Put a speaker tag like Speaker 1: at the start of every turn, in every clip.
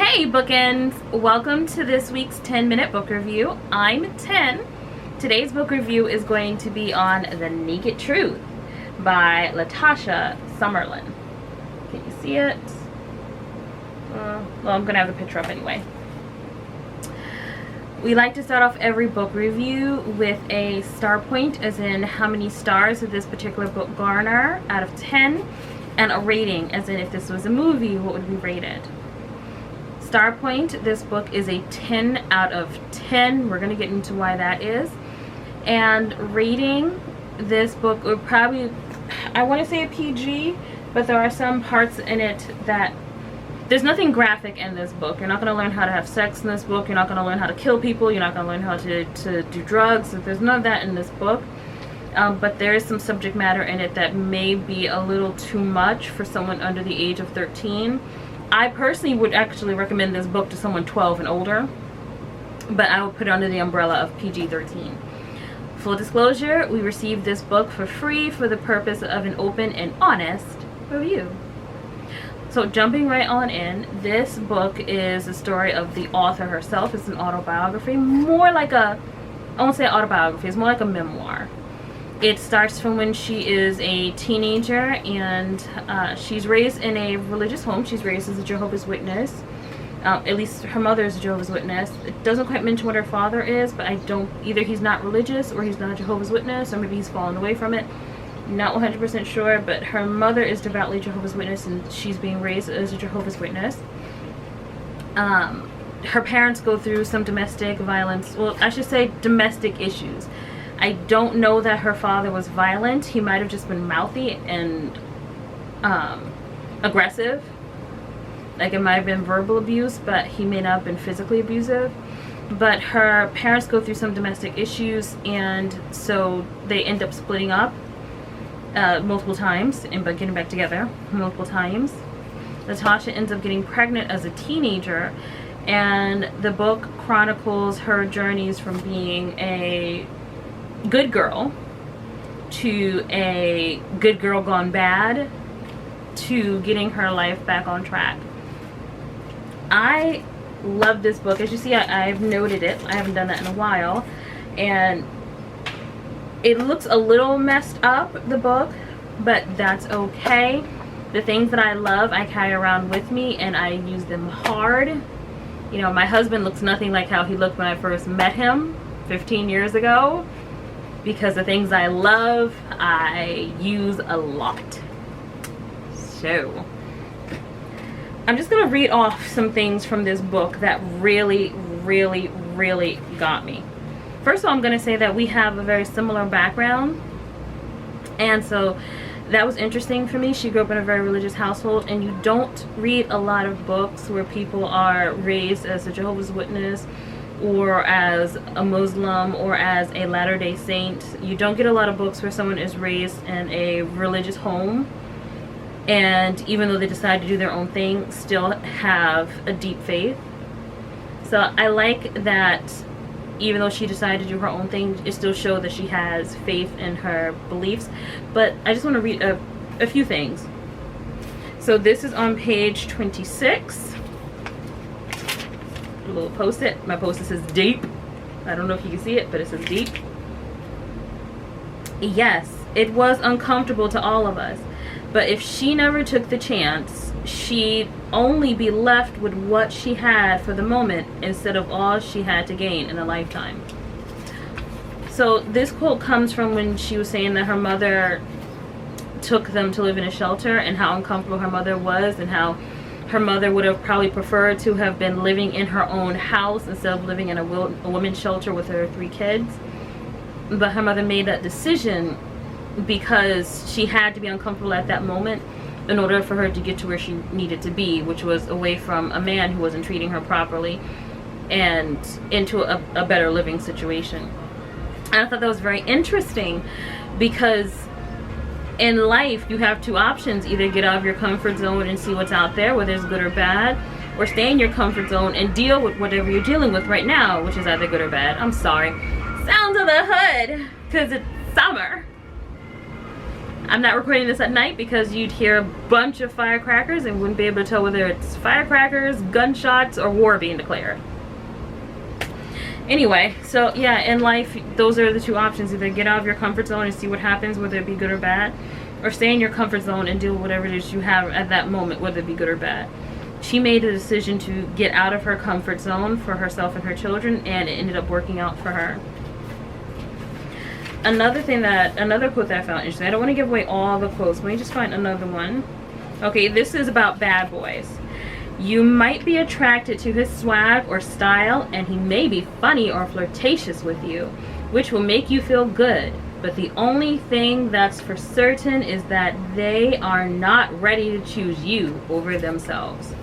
Speaker 1: Hey Bookends! Welcome to this week's 10-minute book review. I'm 10. Today's book review is going to be on The Naked Truth by La-Tasha Summerlin. Can you see it? Well, I'm going to have the picture up anyway. We like to start off every book review with a star point, as in how many stars did this particular book garner out of 10, and a rating, as in if this was a movie, what would we rate it? Star point, this book is a 10 out of 10. We're going to get into why that is. And rating, this book would probably, I want to say a PG, but there are some parts in it that, there's nothing graphic in this book. You're not going to learn how to have sex in this book. You're not going to learn how to kill people. You're not going to learn how to do drugs. There's none of that in this book. But there is some subject matter in it that may be a little too much for someone under the age of 13. I personally would actually recommend this book to someone 12 and older, but I would put it under the umbrella of PG-13. Full disclosure, we received this book for free for the purpose of an open and honest review. So jumping right on in, this book is a story of the author herself. It's an autobiography, more like a, I won't say autobiography, it's more like a memoir. It starts from when she is a teenager, and she's raised in a religious home. She's raised as a Jehovah's Witness. At least her mother is a Jehovah's Witness. It doesn't quite mention what her father is, but either he's not religious or he's not a Jehovah's Witness, or maybe he's fallen away from it. Not 100% sure, but her mother is devoutly Jehovah's Witness, and she's being raised as a Jehovah's Witness. Her parents go through some domestic violence, well, I should say domestic issues. I don't know that her father was violent. He might have just been mouthy and aggressive. Like, it might have been verbal abuse, but he may not have been physically abusive. But her parents go through some domestic issues, and so they end up splitting up multiple times, and but getting back together multiple times. La-Tasha ends up getting pregnant as a teenager, and the book chronicles her journeys from being a good girl to a good girl gone bad to getting her life back on track. I love this book. As you see, I've noted it. I haven't done that in a while, and it looks a little messed up, the book, but that's okay. The things that I love I carry around with me, and I use them hard. You know, my husband looks nothing like how he looked when I first met him 15 years ago, because the things I love I use a lot. So I'm just gonna read off some things from this book that really got me. First of all, I'm gonna say that we have a very similar background, and so that was interesting for me. She grew up in a very religious household, and you don't read a lot of books where people are raised as a Jehovah's Witness or as a Muslim or as a Latter-day Saint. You don't get a lot of books where someone is raised in a religious home, and even though they decide to do their own thing, still have a deep faith. So I like that even though she decided to do her own thing, it still showed that she has faith in her beliefs. But I just want to read a few things. So this is on page 26. A little post-it. My post-it says deep. I don't know if you can see it, but it says deep. Yes, it was uncomfortable to all of us, but if she never took the chance, she'd only be left with what she had for the moment instead of all she had to gain in a lifetime. So this quote comes from when she was saying that her mother took them to live in a shelter, and how uncomfortable her mother was, and how her mother would have probably preferred to have been living in her own house instead of living in a women's shelter with her 3 kids. But her mother made that decision because she had to be uncomfortable at that moment in order for her to get to where she needed to be, which was away from a man who wasn't treating her properly and into a better living situation. And I thought that was very interesting, because in life you have 2 options: either get out of your comfort zone and see what's out there, whether it's good or bad, or stay in your comfort zone and deal with whatever you're dealing with right now, which is either good or bad. I'm sorry, sounds of the hood, because it's summer. I'm not recording this at night because you'd hear a bunch of firecrackers and wouldn't be able to tell whether it's firecrackers, gunshots, or war being declared. Anyway, so yeah, in life, those are the two options. Either get out of your comfort zone and see what happens, whether it be good or bad, or stay in your comfort zone and deal with whatever it is you have at that moment, whether it be good or bad. She made a decision to get out of her comfort zone for herself and her children, and it ended up working out for her. Another quote that I found interesting. I don't want to give away all the quotes. Let me just find another one. Okay, this is about bad boys. You might be attracted to his swag or style, and he may be funny or flirtatious with you, which will make you feel good. But the only thing that's for certain is that they are not ready to choose you over themselves.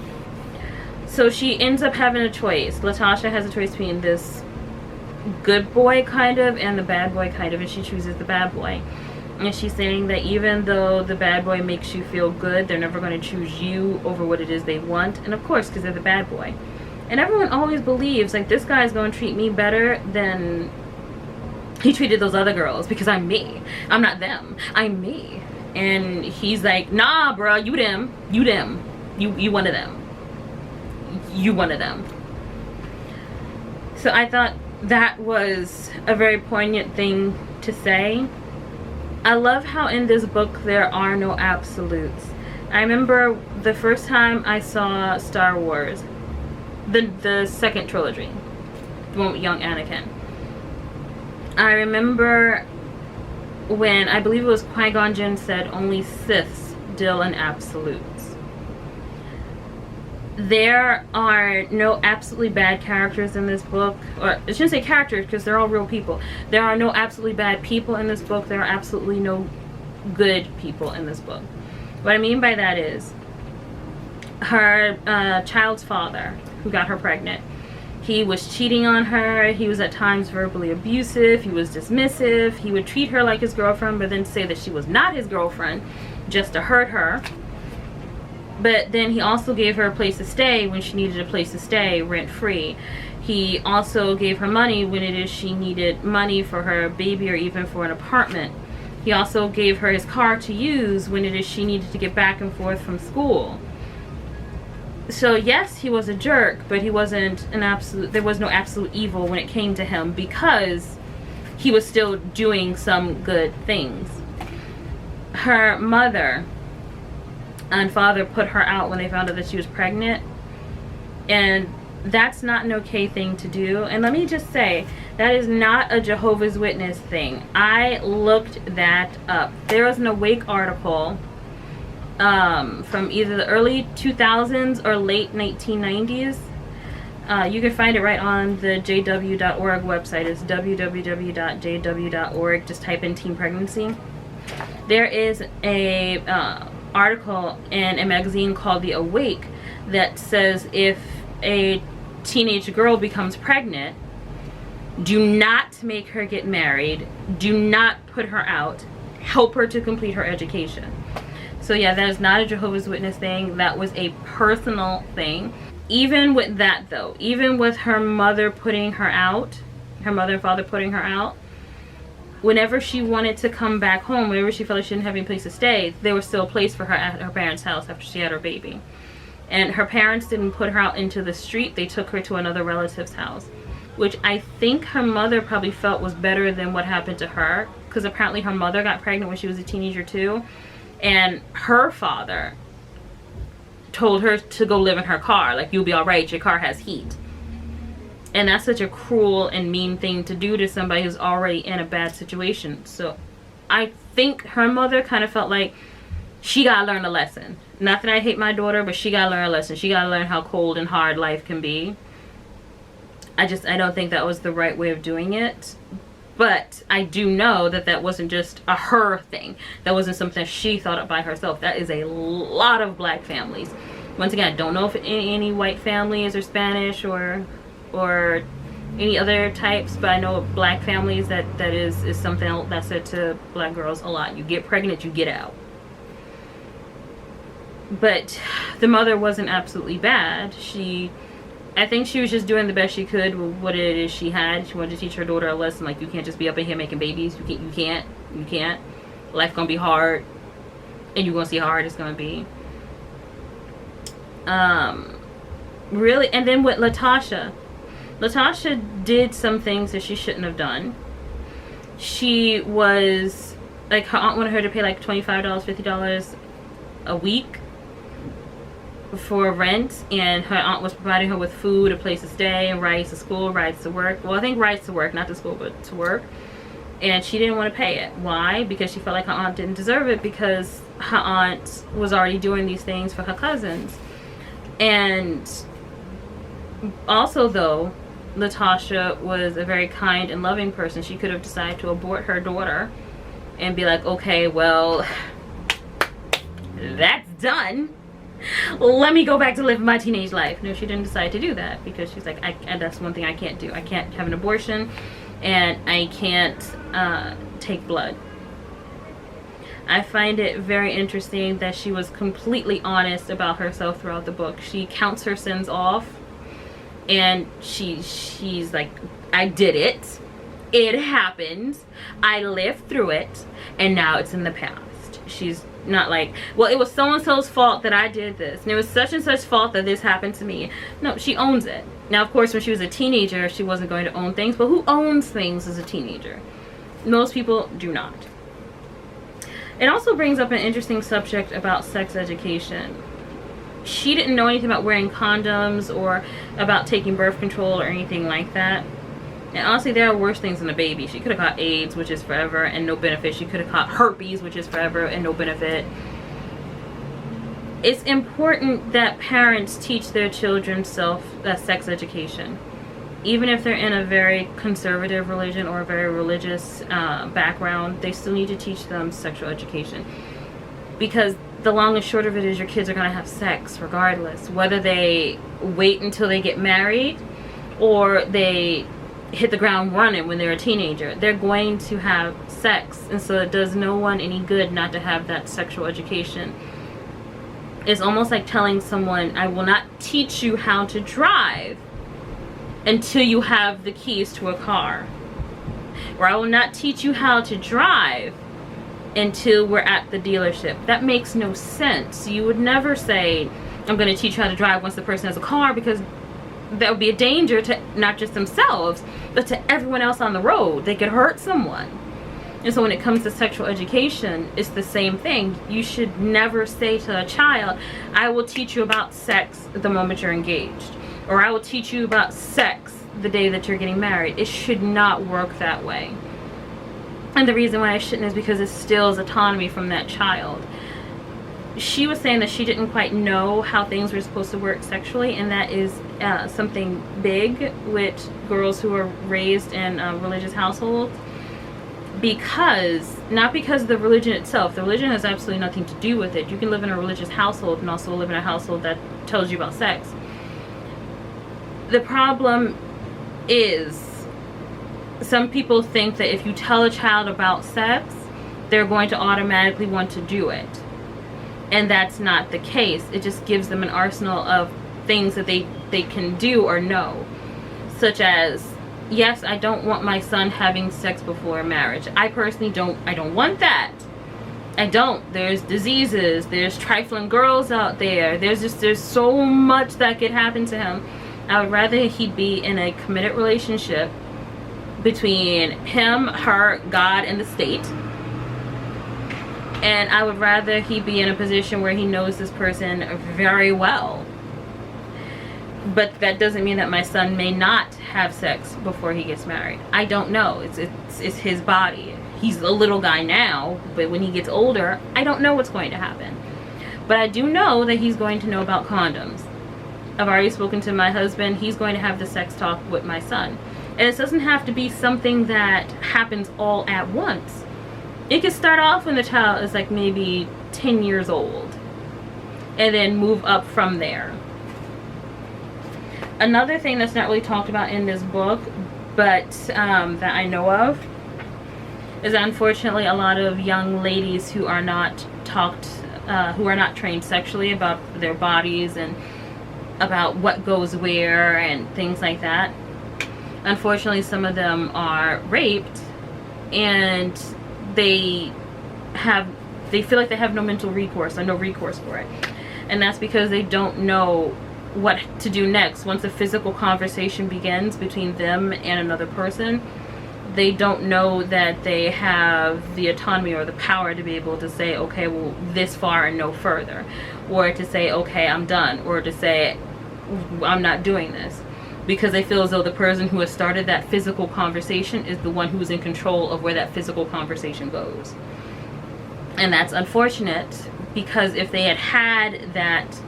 Speaker 1: So she ends up having a choice. La-Tasha has a choice between this good boy kind of and the bad boy kind of, and she chooses the bad boy. And she's saying that even though the bad boy makes you feel good, they're never going to choose you over what it is they want. And of course, because they're the bad boy. And everyone always believes, like, this guy's going to treat me better than he treated those other girls because I'm me. I'm not them. I'm me. And he's like, nah, bro, you them. You them. You one of them. You one of them. So I thought that was a very poignant thing to say. I love how in this book there are no absolutes. I remember the first time I saw Star Wars, the second trilogy, the one with young Anakin. I remember when, I believe it was Qui-Gon Jinn said, only Siths deal in absolutes. There are no absolutely bad characters in this book, or I shouldn't say characters because they're all real people. There are no absolutely bad people in this book. There are absolutely no good people in this book. What I mean by that is her child's father, who got her pregnant, he was cheating on her. He was at times verbally abusive. He was dismissive. He would treat her like his girlfriend, but then say that she was not his girlfriend just to hurt her. But then he also gave her a place to stay when she needed a place to stay, rent-free. He also gave her money when it is she needed money for her baby or even for an apartment. He also gave her his car to use when it is she needed to get back and forth from school. So yes, he was a jerk, but he wasn't an absolute, there was no absolute evil when it came to him because he was still doing some good things. Her mother and father put her out when they found out that she was pregnant, and that's not an okay thing to do. And let me just say, that is not a Jehovah's Witness thing. I looked that up. There was an Awake article from either the early 2000s or late 1990s. You can find it right on the jw.org website. It's www.jw.org. Just type in teen pregnancy. There is a article in a magazine called The Awake that says if a teenage girl becomes pregnant, do not make her get married, do not put her out, help her to complete her education. So yeah, that is not a Jehovah's Witness thing. That was a personal thing. Even with that though, even with her mother putting her out, her mother and father putting her out, whenever she wanted to come back home, whenever she felt like she didn't have any place to stay, there was still a place for her at her parents' house after she had her baby. And her parents didn't put her out into the street. They took her to another relative's house, which I think her mother probably felt was better than what happened to her, because apparently her mother got pregnant when she was a teenager too, and her father told her to go live in her car. Like, you'll be all right, your car has heat. And that's such a cruel and mean thing to do to somebody who's already in a bad situation. So I think her mother kind of felt like she gotta learn a lesson. Not that I hate my daughter, but she gotta learn a lesson. She gotta learn how cold and hard life can be. I don't think that was the right way of doing it. But I do know that that wasn't just a her thing. That wasn't something she thought up by herself. That is a lot of black families. Once again, I don't know if any white families or Spanish or any other types, but I know black families that is something that's said to black girls a lot. You get pregnant, you get out. But the mother wasn't absolutely bad. I think she was just doing the best she could with what it is she had. She wanted to teach her daughter a lesson, like, you can't just be up in here making babies. You can't. Life gonna be hard. and you're gonna see how hard it's gonna be. Really. And then with La-Tasha did some things that she shouldn't have done. She was like, her aunt wanted her to pay like $25, $50 a week for rent, and her aunt was providing her with food, a place to stay, and rides to school, rides to work. Well, I think rides to work, not to school, but to work. And she didn't want to pay it. Why? Because she felt like her aunt didn't deserve it, because her aunt was already doing these things for her cousins. And also, though, La-Tasha was a very kind and loving person. She could have decided to abort her daughter and be like, okay, well, that's done. Let me go back to live my teenage life. No, she didn't decide to do that, because she's like, that's one thing I can't do. I can't have an abortion, and I can't take blood. I find it very interesting that she was completely honest about herself throughout the book. She counts her sins off, and she's like, I did it. It happened. I lived through it, and now it's in the past. She's not like, well, it was so-and-so's fault that I did this, and it was such and such fault that this happened to me. No, she owns it. Now, of course, when she was a teenager, she wasn't going to own things, but who owns things as a teenager? Most people do not. It also brings up an interesting subject about sex education. She didn't know anything about wearing condoms or about taking birth control or anything like that. And honestly, there are worse things than a baby. She could have caught AIDS, which is forever and no benefit. She could have caught herpes, which is forever and no benefit. It's important that parents teach their children sex education. Even if they're in a very conservative religion or a very religious background, they still need to teach them sexual education. Because the long and short of it is, your kids are going to have sex regardless. Whether they wait until they get married or they hit the ground running when they're a teenager, they're going to have sex. And so it does no one any good not to have that sexual education. It's almost like telling someone, I will not teach you how to drive until you have the keys to a car. Or I will not teach you how to drive until we're at the dealership. That makes no sense. You would never say, I'm going to teach you how to drive once the person has a car, because that would be a danger to not just themselves, but to everyone else on the road. They could hurt someone. And so when it comes to sexual education, it's the same thing. You should never say to a child, I will teach you about sex the moment you're engaged, or I will teach you about sex the day that you're getting married. It should not work that way. And the reason why I shouldn't is because it steals autonomy from that child. She was saying that she didn't quite know how things were supposed to work sexually, and that is something big with girls who are raised in religious households. Not because of the religion itself. The religion has absolutely nothing to do with it. You can live in a religious household and also live in a household that tells you about sex. The problem is, some people think that if you tell a child about sex, they're going to automatically want to do it. And that's not the case. It just gives them an arsenal of things that they can do or know. Such as, yes, I don't want my son having sex before marriage. I personally don't want that. I don't. There's diseases, there's trifling girls out there. There's so much that could happen to him. I would rather he be in a committed relationship between him, her, God, and the state. And I would rather he be in a position where he knows this person very well. But that doesn't mean that my son may not have sex before he gets married. I don't know. It's his body. He's a little guy now, but when he gets older, I don't know what's going to happen. But I do know that he's going to know about condoms. I've already spoken to my husband. He's going to have the sex talk with my son. And it doesn't have to be something that happens all at once. It could start off when the child is like maybe 10 years old and then move up from there. Another thing that's not really talked about in this book, but that I know of, is that unfortunately a lot of young ladies who are not trained sexually about their bodies and about what goes where and things like that. Unfortunately, some of them are raped, and they have they feel like they have no mental recourse or no recourse for it. And that's because they don't know what to do next. Once a physical conversation begins between them and another person, they don't know that they have the autonomy or the power to be able to say, okay, well, this far and no further, or to say, okay, I'm done, or to say, I'm not doing this, because they feel as though the person who has started that physical conversation is the one who's in control of where that physical conversation goes. And that's unfortunate, because if they had had that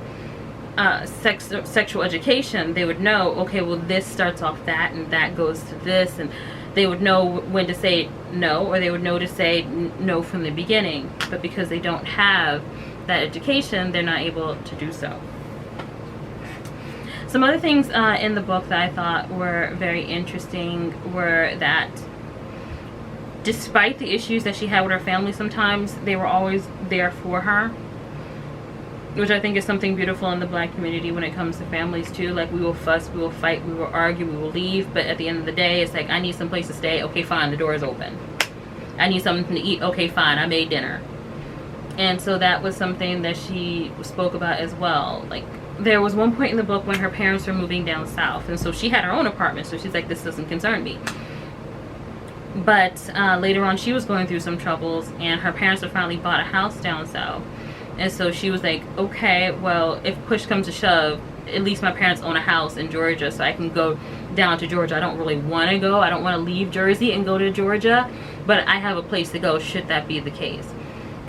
Speaker 1: sexual education, they would know, okay, well, this starts off that and that goes to this, and they would know when to say no, or they would know to say no from the beginning. But because they don't have that education, they're not able to do so. Some other things in the book that I thought were very interesting were that despite the issues that she had with her family, sometimes they were always there for her, which I think is something beautiful in the Black community when it comes to families too. Like, we will fuss, we will fight, we will argue, we will leave, but at the end of the day, it's like, I need some place to stay. Okay, fine, the door is open. I need something to eat. Okay, fine, I made dinner. And so that was something that she spoke about as well. Like, there was one point in the book when her parents were moving down south, and so she had her own apartment, so she's like, this doesn't concern me. But later on, she was going through some troubles, and her parents had finally bought a house down south. And so she was like, okay, well, if push comes to shove, at least my parents own a house in Georgia, so I can go down to Georgia. I don't really want to go. I don't want to leave Jersey and go to Georgia, but I have a place to go should that be the case.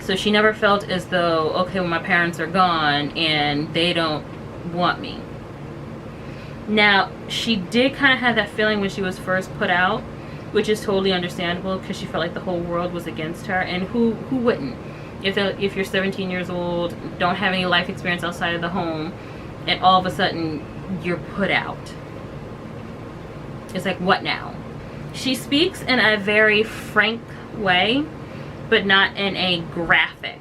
Speaker 1: So she never felt as though, okay, well, my parents are gone and they don't want me. Now, she did kind of have that feeling when she was first put out, which is totally understandable, because she felt like the whole world was against her, and who wouldn't? If you're 17 years old, don't have any life experience outside of the home, and all of a sudden you're put out. It's like, what now? She speaks in a very frank way, but not in a graphic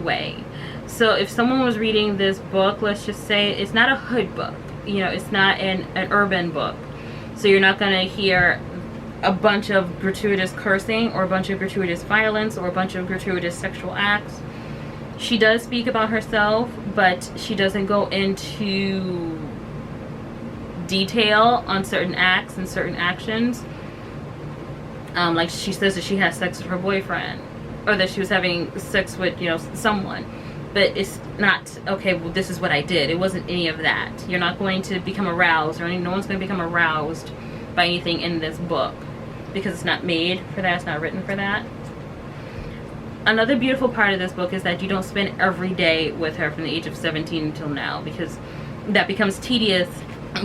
Speaker 1: way. So if someone was reading this book, let's just say it's not a hood book, you know, it's not an urban book, so you're not going to hear a bunch of gratuitous cursing or a bunch of gratuitous violence or a bunch of gratuitous sexual acts. She does speak about herself, but she doesn't go into detail on certain acts and certain actions. Like, she says that she has sex with her boyfriend, or that she was having sex with, you know, someone. But it's not, okay, well, this is what I did. It wasn't any of that. You're not going to become aroused, or no one's going to become aroused by anything in this book, because it's not made for that, it's not written for that. Another beautiful part of this book is that you don't spend every day with her from the age of 17 until now, because that becomes tedious.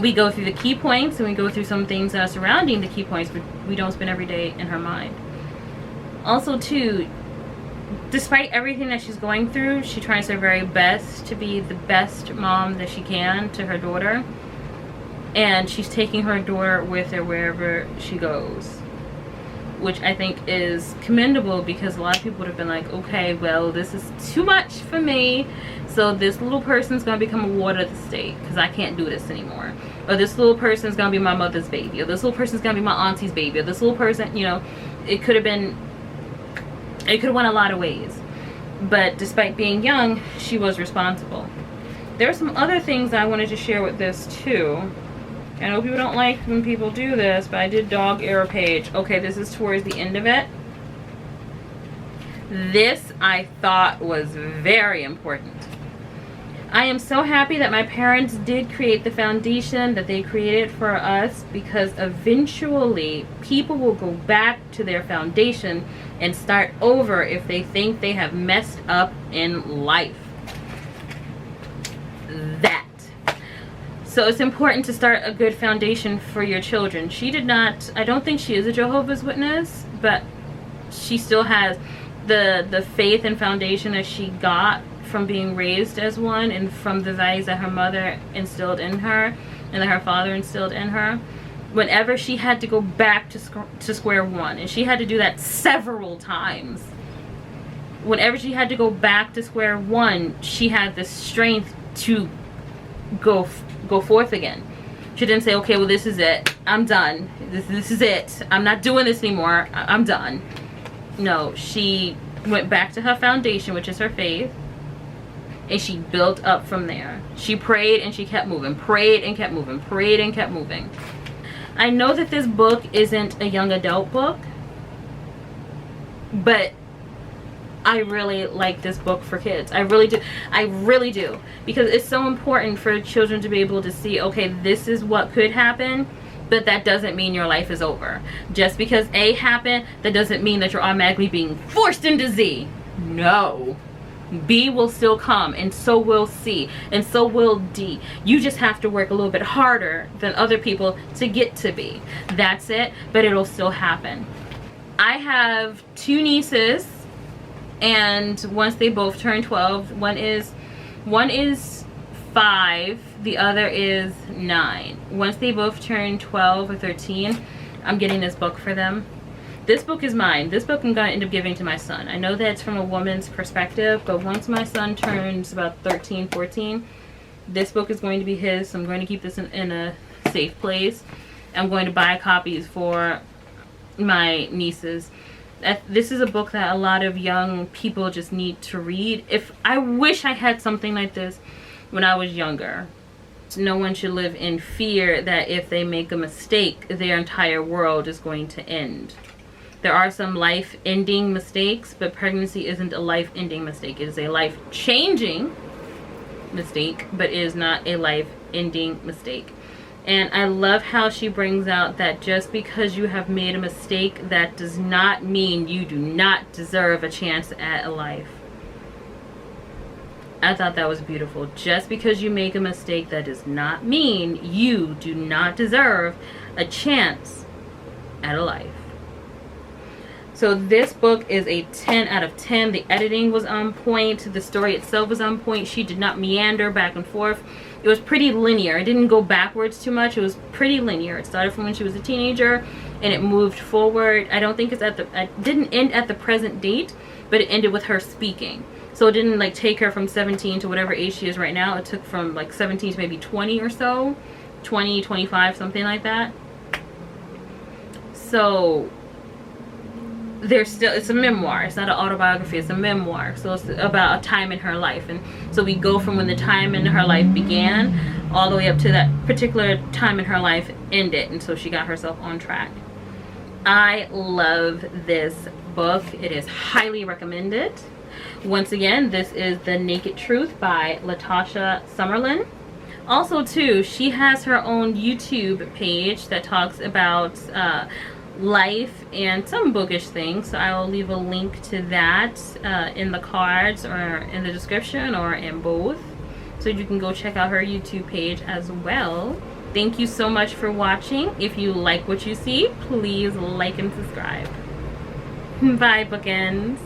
Speaker 1: We go through the key points and we go through some things that are surrounding the key points, but we don't spend every day in her mind. Also too, despite everything that she's going through, she tries her very best to be the best mom that she can to her daughter, and she's taking her daughter with her wherever she goes, which I think is commendable, because a lot of people would have been like, okay, well, this is too much for me, so this little person's gonna become a ward of the state because I can't do this anymore, or this little person's gonna be my mother's baby, or this little person's gonna be my auntie's baby, or this little person, you know, it could have went a lot of ways. But despite being young, she was responsible. There are some other things I wanted to share with this too. I know people don't like when people do this, but I did dog ear a page. Okay, this is towards the end of it. This I thought was very important. I am so happy that my parents did create the foundation that they created for us, because eventually people will go back to their foundation and start over if they think they have messed up in life. So it's important to start a good foundation for your children. She did not, I don't think she is a Jehovah's Witness, but she still has the faith and foundation that she got from being raised as one, and from the values that her mother instilled in her and that her father instilled in her. Whenever she had to go back to square one, and she had to do that several times, whenever she had to go back to square one, she had the strength to go forth again. She didn't say, okay, well, this is it, I'm done, this is it, I'm not doing this anymore, I'm done. No, she went back to her foundation, which is her faith, and she built up from there. She prayed and she kept moving, prayed and kept moving, prayed and kept moving. I know that this book isn't a young adult book, but I really like this book for kids. I really do. I really do. Because it's so important for children to be able to see, okay, this is what could happen, but that doesn't mean your life is over. Just because A happened, that doesn't mean that you're automatically being forced into Z. No. B will still come, and so will C, and so will D. You just have to work a little bit harder than other people to get to B. That's it, but it'll still happen. I have 2 nieces, and once they both turn 12, one is 5, the other is 9. Once they both turn 12 or 13, I'm getting this book for them. This book is mine. This book I'm going to end up giving to my son. I know that it's from a woman's perspective, but once my son turns about 13, 14, this book is going to be his. So I'm going to keep this in a safe place. I'm going to buy copies for my nieces. This is a book that a lot of young people just need to read. I wish I had something like this when I was younger. No one should live in fear that if they make a mistake, their entire world is going to end. There are some life-ending mistakes, but pregnancy isn't a life-ending mistake. It is a life-changing mistake, but it is not a life-ending mistake. And I love how she brings out that just because you have made a mistake, that does not mean you do not deserve a chance at a life. I thought that was beautiful. Just because you make a mistake, that does not mean you do not deserve a chance at a life. So this book is a 10 out of 10. The editing was on point. The story itself was on point. She did not meander back and forth. It was pretty linear. It didn't go backwards too much. It was pretty linear. It started from when she was a teenager and it moved forward. I don't think it's it didn't end at the present date, but it ended with her speaking. So it didn't like take her from 17 to whatever age she is right now. It took from like 17 to maybe 20 or so. 20, 25, something like that. So it's a memoir. It's not an autobiography, it's a memoir. So it's about a time in her life. And so we go from when the time in her life began all the way up to that particular time in her life ended. And so she got herself on track. I love this book. It is highly recommended. Once again, this is The Naked Truth by La-Tasha Summerlin. Also too, she has her own YouTube page that talks about life and some bookish things, so I will leave a link to that in the cards or in the description or in both, so you can go check out her YouTube page as well. Thank you so much for watching. If you like what you see, please like and subscribe. Bye, Bookends.